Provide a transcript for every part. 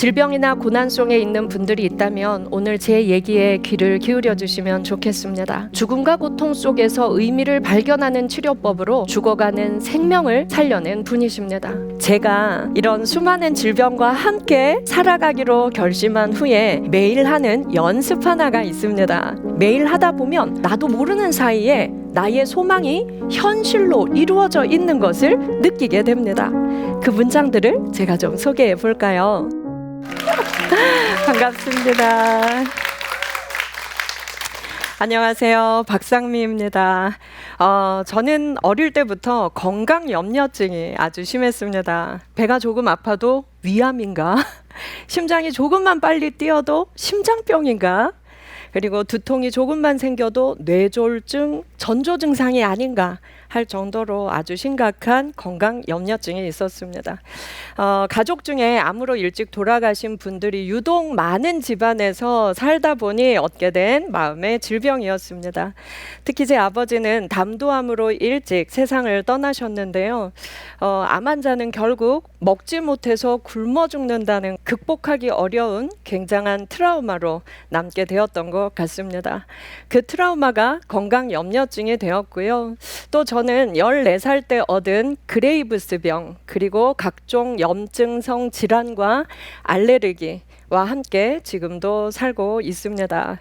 질병이나 고난 속에 있는 분들이 있다면 오늘 제 얘기에 귀를 기울여 주시면 좋겠습니다. 죽음과 고통 속에서 의미를 발견하는 치료법으로 죽어가는 생명을 살려낸 분이십니다. 제가 이런 수많은 질병과 함께 살아가기로 결심한 후에 매일 하는 연습 하나가 있습니다. 매일 하다 보면 나도 모르는 사이에 나의 소망이 현실로 이루어져 있는 것을 느끼게 됩니다. 그 문장들을 제가 좀 소개해 볼까요? 반갑습니다. 안녕하세요. 박상미입니다. 저는 어릴 때부터 건강 염려증이 아주 심했습니다. 배가 조금 아파도 위암인가? 심장이 조금만 빨리 뛰어도 심장병인가? 그리고 두통이 조금만 생겨도 뇌졸중, 전조 증상이 아닌가 할 정도로 아주 심각한 건강 염려증이 있었습니다. 가족 중에 암으로 일찍 돌아가신 분들이 유독 많은 집안에서 살다 보니 얻게 된 마음의 질병이었습니다. 특히 제 아버지는 담도암으로 일찍 세상을 떠나셨는데요. 암 환자는 결국 먹지 못해서 굶어 죽는다는 극복하기 어려운 굉장한 트라우마로 남게 되었던 것 같습니다. 그 트라우마가 건강 염려증이 되었고요. 또 저는 14살 때 얻은 그레이브스병 그리고 각종 염증성 질환과 알레르기와 함께 지금도 살고 있습니다.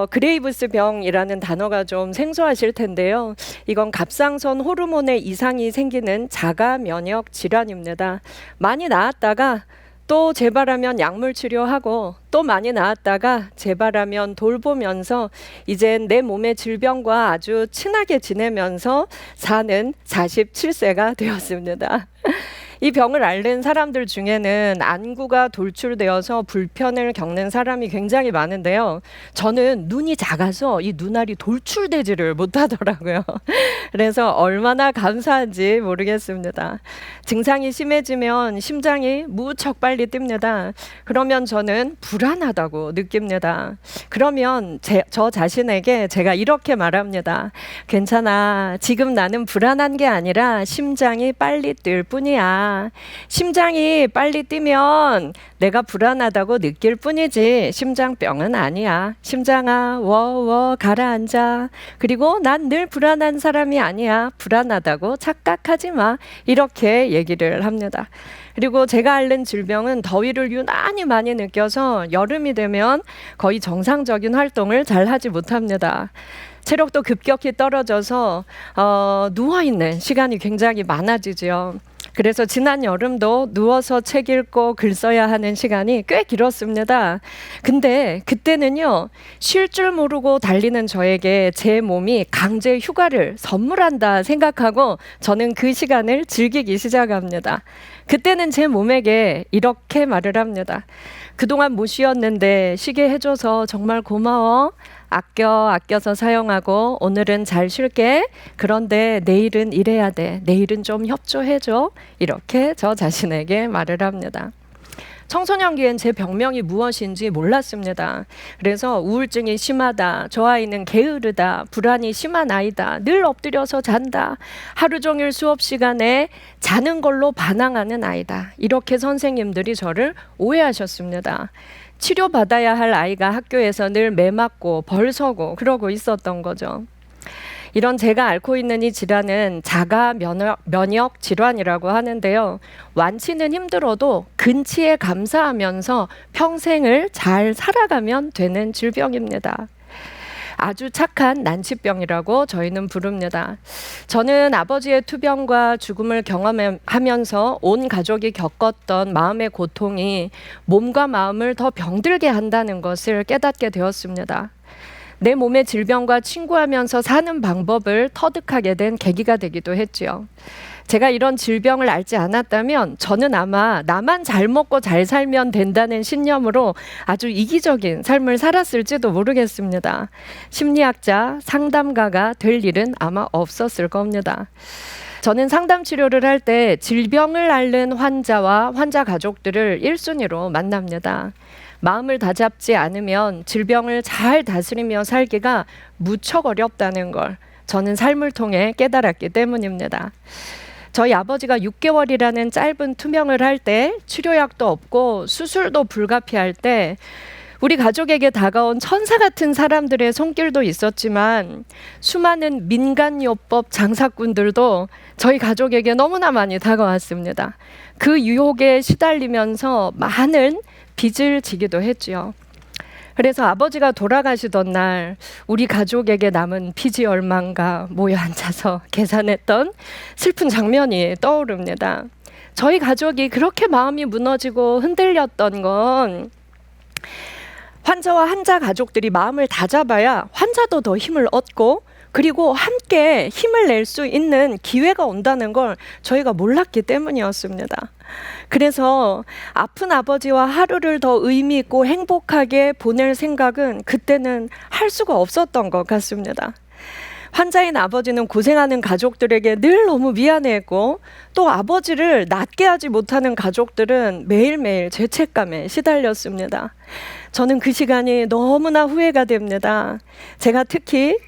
그레이브스병이라는 단어가 좀 생소하실 텐데요. 이건 갑상선 호르몬의 이상이 생기는 자가 면역 질환입니다. 많이 나았다가 또 재발하면 약물 치료하고 또 많이 나았다가 재발하면 돌보면서 이젠 내 몸의 질병과 아주 친하게 지내면서 사는 47세가 되었습니다. 이 병을 앓는 사람들 중에는 안구가 돌출되어서 불편을 겪는 사람이 굉장히 많은데요. 저는 눈이 작아서 이 눈알이 돌출되지를 못하더라고요. 그래서 얼마나 감사한지 모르겠습니다. 증상이 심해지면 심장이 무척 빨리 뜁니다. 그러면 저는 불안하다고 느낍니다. 그러면 저 자신에게 제가 이렇게 말합니다. 괜찮아. 지금 나는 불안한 게 아니라 심장이 빨리 뛸 뿐이야. 심장이 빨리 뛰면 내가 불안하다고 느낄 뿐이지 심장병은 아니야. 심장아, 워워 가라앉아. 그리고 난 늘 불안한 사람이 아니야. 불안하다고 착각하지 마. 이렇게 얘기를 합니다. 그리고 제가 앓는 질병은 더위를 유난히 많이 느껴서 여름이 되면 거의 정상적인 활동을 잘 하지 못합니다. 체력도 급격히 떨어져서 누워있는 시간이 굉장히 많아지죠. 그래서 지난 여름도 누워서 책 읽고 글 써야 하는 시간이 꽤 길었습니다. 근데 그때는요, 쉴 줄 모르고 달리는 저에게 제 몸이 강제 휴가를 선물한다 생각하고 저는 그 시간을 즐기기 시작합니다. 그때는 제 몸에게 이렇게 말을 합니다. 그동안 못 쉬었는데 쉬게 해줘서 정말 고마워. 아껴서 사용하고 오늘은 잘 쉴게. 그런데 내일은 일해야 돼. 내일은 좀 협조해줘. 이렇게 저 자신에게 말을 합니다. 청소년기엔 제 병명이 무엇인지 몰랐습니다. 그래서 우울증이 심하다, 저 아이는 게으르다, 불안이 심한 아이다, 늘 엎드려서 잔다, 하루 종일 수업 시간에 자는 걸로 반항하는 아이다. 이렇게 선생님들이 저를 오해하셨습니다. 치료받아야 할 아이가 학교에서 늘 매 맞고 벌 서고 그러고 있었던 거죠. 이런 제가 앓고 있는 이 질환은 자가 면역 질환이라고 하는데요. 완치는 힘들어도 근치에 감사하면서 평생을 잘 살아가면 되는 질병입니다. 아주 착한 난치병이라고 저희는 부릅니다. 저는 아버지의 투병과 죽음을 경험하면서 온 가족이 겪었던 마음의 고통이 몸과 마음을 더 병들게 한다는 것을 깨닫게 되었습니다. 내 몸의 질병과 친구하면서 사는 방법을 터득하게 된 계기가 되기도 했지요. 제가 이런 질병을 앓지 않았다면 저는 아마 나만 잘 먹고 잘 살면 된다는 신념으로 아주 이기적인 삶을 살았을지도 모르겠습니다. 심리학자, 상담가가 될 일은 아마 없었을 겁니다. 저는 상담 치료를 할 때 질병을 앓는 환자와 환자 가족들을 1순위로 만납니다. 마음을 다잡지 않으면 질병을 잘 다스리며 살기가 무척 어렵다는 걸 저는 삶을 통해 깨달았기 때문입니다. 저희 아버지가 6개월이라는 짧은 투병을 할 때, 치료약도 없고 수술도 불가피할 때 우리 가족에게 다가온 천사 같은 사람들의 손길도 있었지만 수많은 민간요법 장사꾼들도 저희 가족에게 너무나 많이 다가왔습니다. 그 유혹에 시달리면서 많은 빚을 지기도 했지요. 그래서 아버지가 돌아가시던 날 우리 가족에게 남은 빚이 얼만가 모여 앉아서 계산했던 슬픈 장면이 떠오릅니다. 저희 가족이 그렇게 마음이 무너지고 흔들렸던 건 환자와 환자 가족들이 마음을 다잡아야 환자도 더 힘을 얻고 그리고 함께 힘을 낼 수 있는 기회가 온다는 걸 저희가 몰랐기 때문이었습니다. 그래서 아픈 아버지와 하루를 더 의미 있고 행복하게 보낼 생각은 그때는 할 수가 없었던 것 같습니다. 환자인 아버지는 고생하는 가족들에게 늘 너무 미안해했고 또 아버지를 낫게 하지 못하는 가족들은 매일매일 죄책감에 시달렸습니다. 저는 그 시간이 너무나 후회가 됩니다. 제가 특히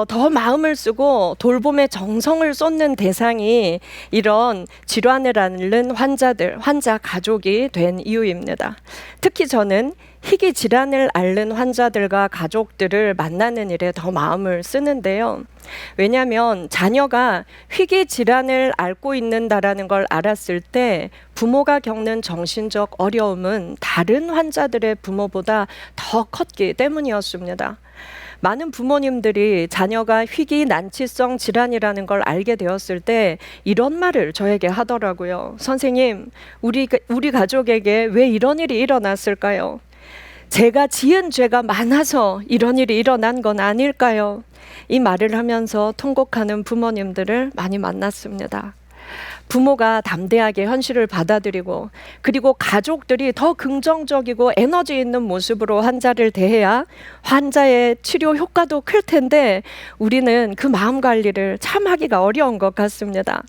더 마음을 쓰고 돌봄에 정성을 쏟는 대상이 이런 질환을 앓는 환자 가족이 된 이유입니다. 특히 저는 희귀 질환을 앓는 환자들과 가족들을 만나는 일에 더 마음을 쓰는데요. 왜냐하면 자녀가 희귀 질환을 앓고 있는다라는 걸 알았을 때 부모가 겪는 정신적 어려움은 다른 환자들의 부모보다 더 컸기 때문이었습니다. 많은 부모님들이 자녀가 희귀 난치성 질환이라는 걸 알게 되었을 때 이런 말을 저에게 하더라고요. 선생님, 우리 가족에게 왜 이런 일이 일어났을까요? 제가 지은 죄가 많아서 이런 일이 일어난 건 아닐까요? 이 말을 하면서 통곡하는 부모님들을 많이 만났습니다. 부모가 담대하게 현실을 받아들이고 그리고 가족들이 더 긍정적이고 에너지 있는 모습으로 환자를 대해야 환자의 치료 효과도 클 텐데 우리는 그 마음 관리를 참 하기가 어려운 것 같습니다.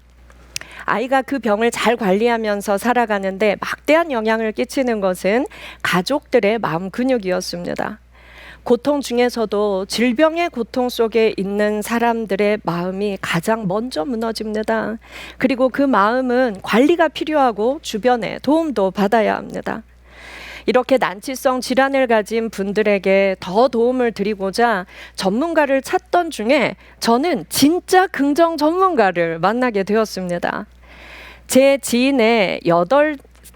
아이가 그 병을 잘 관리하면서 살아가는데 막대한 영향을 끼치는 것은 가족들의 마음 근육이었습니다. 고통 중에서도 질병의 고통 속에 있는 사람들의 마음이 가장 먼저 무너집니다. 그리고 그 마음은 관리가 필요하고 주변에 도움도 받아야 합니다. 이렇게 난치성 질환을 가진 분들에게 더 도움을 드리고자 전문가를 찾던 중에 저는 진짜 긍정 전문가를 만나게 되었습니다. 제 지인의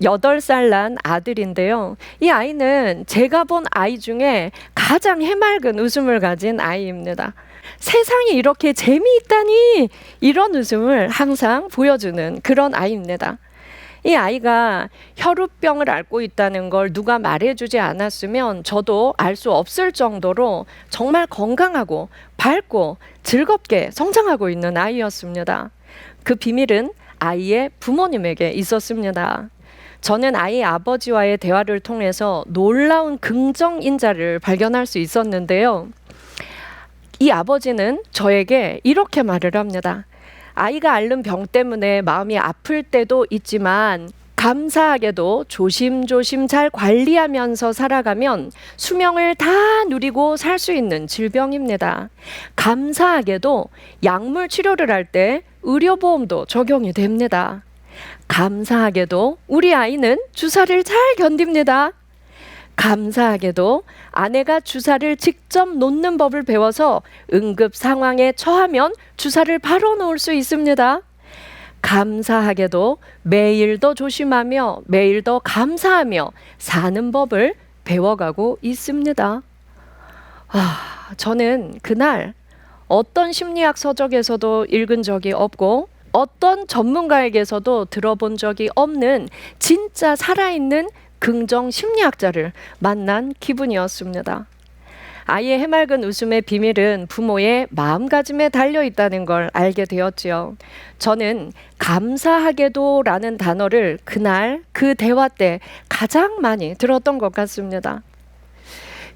8살 난 아들인데요. 이 아이는 제가 본 아이 중에 가장 해맑은 웃음을 가진 아이입니다. 세상이 이렇게 재미있다니 이런 웃음을 항상 보여주는 그런 아이입니다. 이 아이가 혈우병을 앓고 있다는 걸 누가 말해주지 않았으면 저도 알 수 없을 정도로 정말 건강하고 밝고 즐겁게 성장하고 있는 아이였습니다. 그 비밀은 아이의 부모님에게 있었습니다. 저는 아이 아버지와의 대화를 통해서 놀라운 긍정 인자를 발견할 수 있었는데요. 이 아버지는 저에게 이렇게 말을 합니다. 아이가 앓는 병 때문에 마음이 아플 때도 있지만 감사하게도 조심조심 잘 관리하면서 살아가면 수명을 다 누리고 살 수 있는 질병입니다. 감사하게도 약물 치료를 할 때 의료보험도 적용이 됩니다. 감사하게도 우리 아이는 주사를 잘 견딥니다. 감사하게도 아내가 주사를 직접 놓는 법을 배워서 응급 상황에 처하면 주사를 바로 놓을 수 있습니다. 감사하게도 매일 더 조심하며 매일 더 감사하며 사는 법을 배워가고 있습니다. 저는 그날 어떤 심리학 서적에서도 읽은 적이 없고 어떤 전문가에게서도 들어본 적이 없는 진짜 살아있는 긍정 심리학자를 만난 기분이었습니다. 아이의 해맑은 웃음의 비밀은 부모의 마음가짐에 달려 있다는 걸 알게 되었지요. 저는 감사하게도 라는 단어를 그날 그 대화 때 가장 많이 들었던 것 같습니다.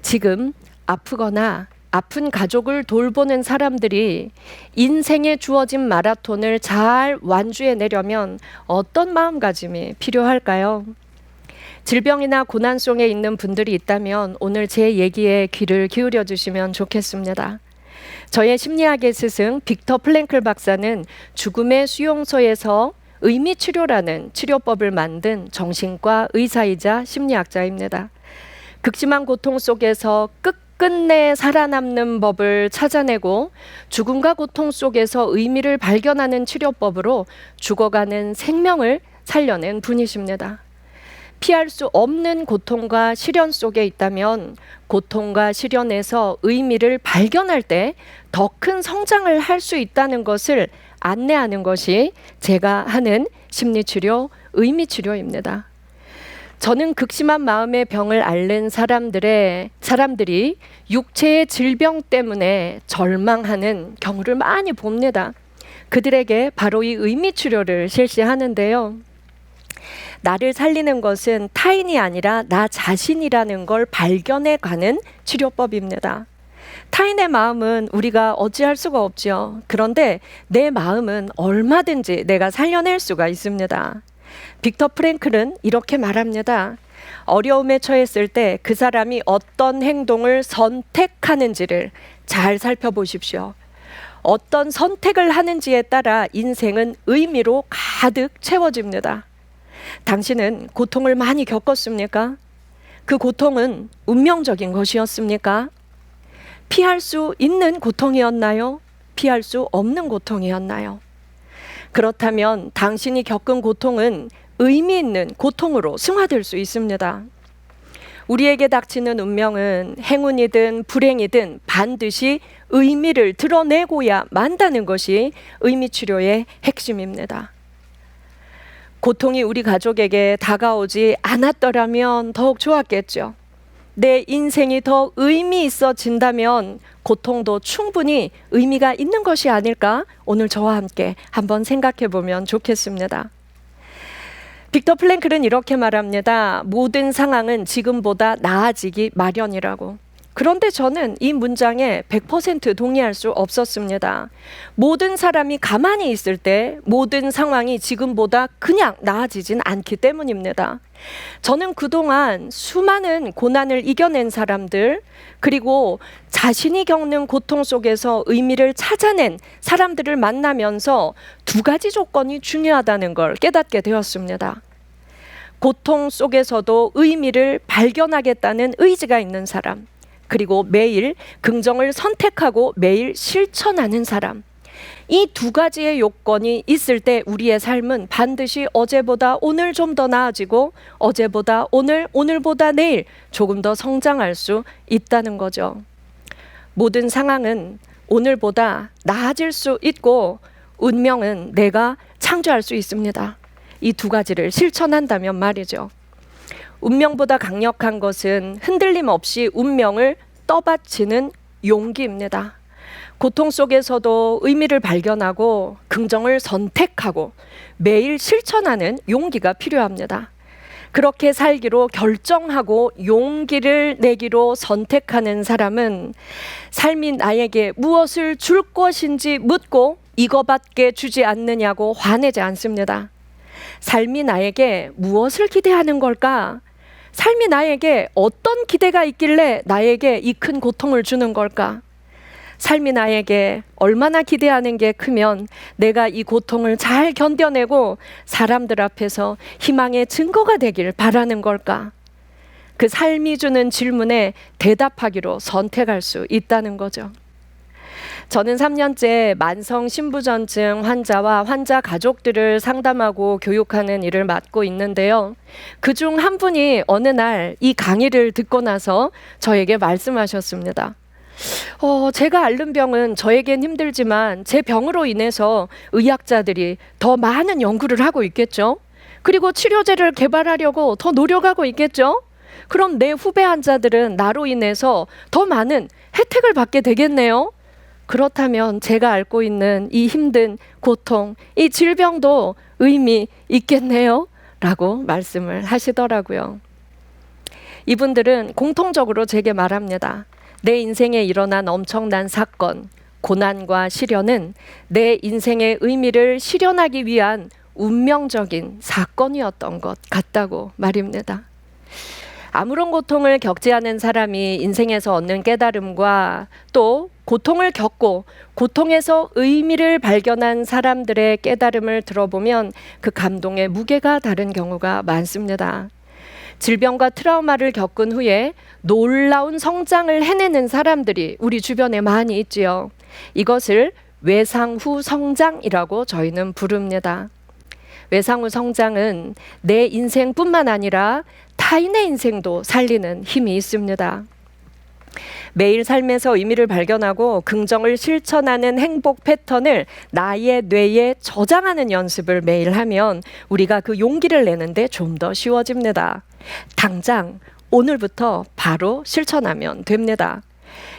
지금 아프거나 아픈 가족을 돌보는 사람들이 인생에 주어진 마라톤을 잘 완주해내려면 어떤 마음가짐이 필요할까요? 질병이나 고난 속에 있는 분들이 있다면 오늘 제 얘기에 귀를 기울여 주시면 좋겠습니다. 저의 심리학의 스승 빅터 플랭클 박사는 죽음의 수용소에서 의미치료라는 치료법을 만든 정신과 의사이자 심리학자입니다. 극심한 고통 속에서 끝끝내 살아남는 법을 찾아내고 죽음과 고통 속에서 의미를 발견하는 치료법으로 죽어가는 생명을 살려낸 분이십니다. 피할 수 없는 고통과 시련 속에 있다면 고통과 시련에서 의미를 발견할 때 더 큰 성장을 할 수 있다는 것을 안내하는 것이 제가 하는 심리치료, 의미치료입니다. 저는 극심한 마음의 병을 앓는 사람들이 육체의 질병 때문에 절망하는 경우를 많이 봅니다. 그들에게 바로 이 의미치료를 실시하는데요. 나를 살리는 것은 타인이 아니라 나 자신이라는 걸 발견해가는 치료법입니다. 타인의 마음은 우리가 어찌할 수가 없죠. 그런데 내 마음은 얼마든지 내가 살려낼 수가 있습니다. 빅터 프랭클은 이렇게 말합니다. 어려움에 처했을 때 그 사람이 어떤 행동을 선택하는지를 잘 살펴보십시오. 어떤 선택을 하는지에 따라 인생은 의미로 가득 채워집니다. 당신은 고통을 많이 겪었습니까? 그 고통은 운명적인 것이었습니까? 피할 수 있는 고통이었나요? 피할 수 없는 고통이었나요? 그렇다면 당신이 겪은 고통은 의미 있는 고통으로 승화될 수 있습니다. 우리에게 닥치는 운명은 행운이든 불행이든 반드시 의미를 드러내고야 만다는 것이 의미치료의 핵심입니다. 고통이 우리 가족에게 다가오지 않았더라면 더욱 좋았겠죠. 내 인생이 더 의미 있어진다면 고통도 충분히 의미가 있는 것이 아닐까? 오늘 저와 함께 한번 생각해 보면 좋겠습니다. 빅터 플랭클은 이렇게 말합니다. 모든 상황은 지금보다 나아지기 마련이라고. 그런데 저는 이 문장에 100% 동의할 수 없었습니다. 모든 사람이 가만히 있을 때 모든 상황이 지금보다 그냥 나아지진 않기 때문입니다. 저는 그동안 수많은 고난을 이겨낸 사람들, 그리고 자신이 겪는 고통 속에서 의미를 찾아낸 사람들을 만나면서 두 가지 조건이 중요하다는 걸 깨닫게 되었습니다. 고통 속에서도 의미를 발견하겠다는 의지가 있는 사람, 그리고 매일 긍정을 선택하고 매일 실천하는 사람. 이 두 가지의 요건이 있을 때 우리의 삶은 반드시 어제보다 오늘 좀 더 나아지고 어제보다 오늘보다 내일 조금 더 성장할 수 있다는 거죠. 모든 상황은 오늘보다 나아질 수 있고 운명은 내가 창조할 수 있습니다. 이 두 가지를 실천한다면 말이죠. 운명보다 강력한 것은 흔들림 없이 운명을 떠받치는 용기입니다. 고통 속에서도 의미를 발견하고 긍정을 선택하고 매일 실천하는 용기가 필요합니다. 그렇게 살기로 결정하고 용기를 내기로 선택하는 사람은 삶이 나에게 무엇을 줄 것인지 묻고 이거밖에 주지 않느냐고 화내지 않습니다. 삶이 나에게 무엇을 기대하는 걸까? 삶이 나에게 어떤 기대가 있길래 나에게 이 큰 고통을 주는 걸까? 삶이 나에게 얼마나 기대하는 게 크면 내가 이 고통을 잘 견뎌내고 사람들 앞에서 희망의 증거가 되길 바라는 걸까? 그 삶이 주는 질문에 대답하기로 선택할 수 있다는 거죠. 저는 3년째 만성 신부전증 환자와 환자 가족들을 상담하고 교육하는 일을 맡고 있는데요. 그중 한 분이 어느 날 이 강의를 듣고 나서 저에게 말씀하셨습니다. 제가 앓는 병은 저에겐 힘들지만 제 병으로 인해서 의학자들이 더 많은 연구를 하고 있겠죠. 그리고 치료제를 개발하려고 더 노력하고 있겠죠. 그럼 내 후배 환자들은 나로 인해서 더 많은 혜택을 받게 되겠네요. 그렇다면 제가 앓고 있는 이 힘든 고통, 이 질병도 의미 있겠네요. 라고 말씀을 하시더라고요. 이분들은 공통적으로 제게 말합니다. 내 인생에 일어난 엄청난 사건, 고난과 시련은 내 인생의 의미를 실현하기 위한 운명적인 사건이었던 것 같다고 말입니다. 아무런 고통을 겪지 않은 사람이 인생에서 얻는 깨달음과 또 고통을 겪고 고통에서 의미를 발견한 사람들의 깨달음을 들어보면 그 감동의 무게가 다른 경우가 많습니다. 질병과 트라우마를 겪은 후에 놀라운 성장을 해내는 사람들이 우리 주변에 많이 있지요. 이것을 외상 후 성장이라고 저희는 부릅니다. 외상 후 성장은 내 인생뿐만 아니라 타인의 인생도 살리는 힘이 있습니다. 매일 삶에서 의미를 발견하고 긍정을 실천하는 행복 패턴을 나의 뇌에 저장하는 연습을 매일 하면 우리가 그 용기를 내는데 좀 더 쉬워집니다. 당장 오늘부터 바로 실천하면 됩니다.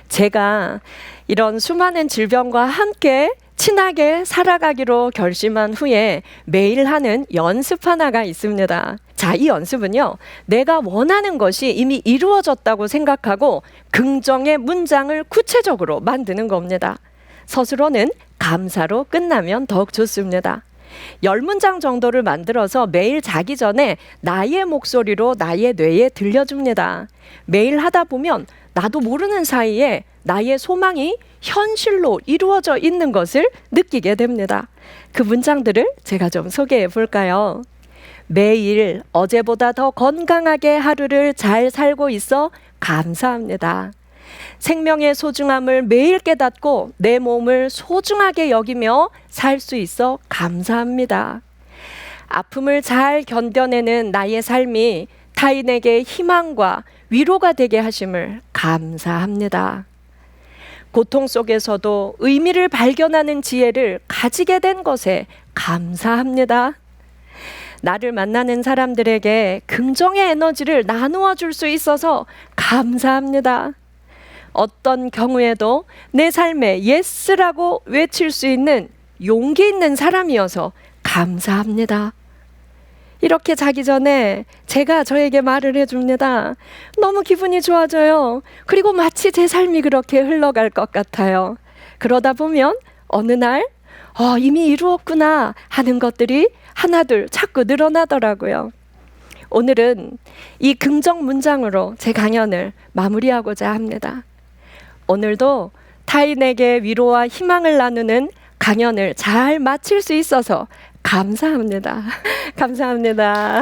제가 이런 수많은 질병과 함께 친하게 살아가기로 결심한 후에 매일 하는 연습 하나가 있습니다. 자, 이 연습은요, 내가 원하는 것이 이미 이루어졌다고 생각하고 긍정의 문장을 구체적으로 만드는 겁니다. 서술어는 감사로 끝나면 더욱 좋습니다. 10문장 정도를 만들어서 매일 자기 전에 나의 목소리로 나의 뇌에 들려줍니다. 매일 하다 보면 나도 모르는 사이에 나의 소망이 현실로 이루어져 있는 것을 느끼게 됩니다. 그 문장들을 제가 좀 소개해 볼까요? 매일 어제보다 더 건강하게 하루를 잘 살고 있어 감사합니다. 생명의 소중함을 매일 깨닫고 내 몸을 소중하게 여기며 살 수 있어 감사합니다. 아픔을 잘 견뎌내는 나의 삶이 타인에게 희망과 위로가 되게 하심을 감사합니다. 고통 속에서도 의미를 발견하는 지혜를 가지게 된 것에 감사합니다. 나를 만나는 사람들에게 긍정의 에너지를 나누어 줄 수 있어서 감사합니다. 어떤 경우에도 내 삶에 예스라고 외칠 수 있는 용기 있는 사람이어서 감사합니다. 이렇게 자기 전에 제가 저에게 말을 해줍니다. 너무 기분이 좋아져요. 그리고 마치 제 삶이 그렇게 흘러갈 것 같아요. 그러다 보면 어느 날 이미 이루었구나 하는 것들이 하나둘 자꾸 늘어나더라고요. 오늘은 이 긍정 문장으로 제 강연을 마무리하고자 합니다. 오늘도 타인에게 위로와 희망을 나누는 강연을 잘 마칠 수 있어서 감사합니다. 감사합니다.